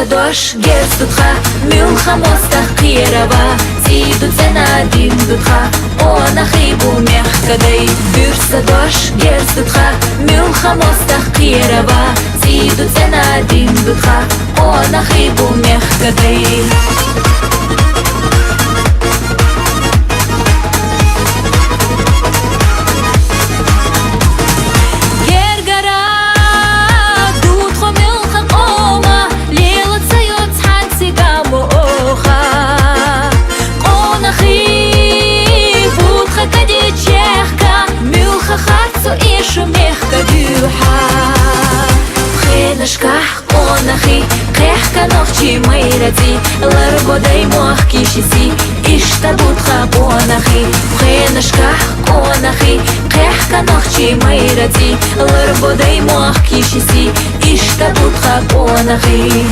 Дождь герцутха, мюлхамос тахкирова, Зиду ценадим дутха, он ахибу мягкадей. Бюрса дождь герцутха, мюлхамос тахкирова, Зиду ценадим дутха, он ахибу мягкадей. Нашках онахи, кехка нохчи майради, ларбодай мох кишиси, иштабутха онахи. Нашках онахи, кехка нохчи майради, ларбодай мох кишиси, иштабутха онахи.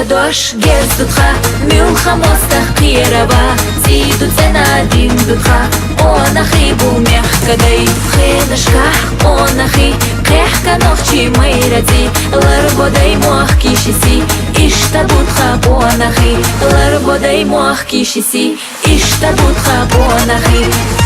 Дождь герцутха, мюлхамос тахкирова, Зиду ценадим дутха, он ахибу мягкадей. Нашках онахи, кехка нохчи майради, ларбодай мох кишиси, иштабутха онахи, ларбодай мох кишиси, иштабутха онахи.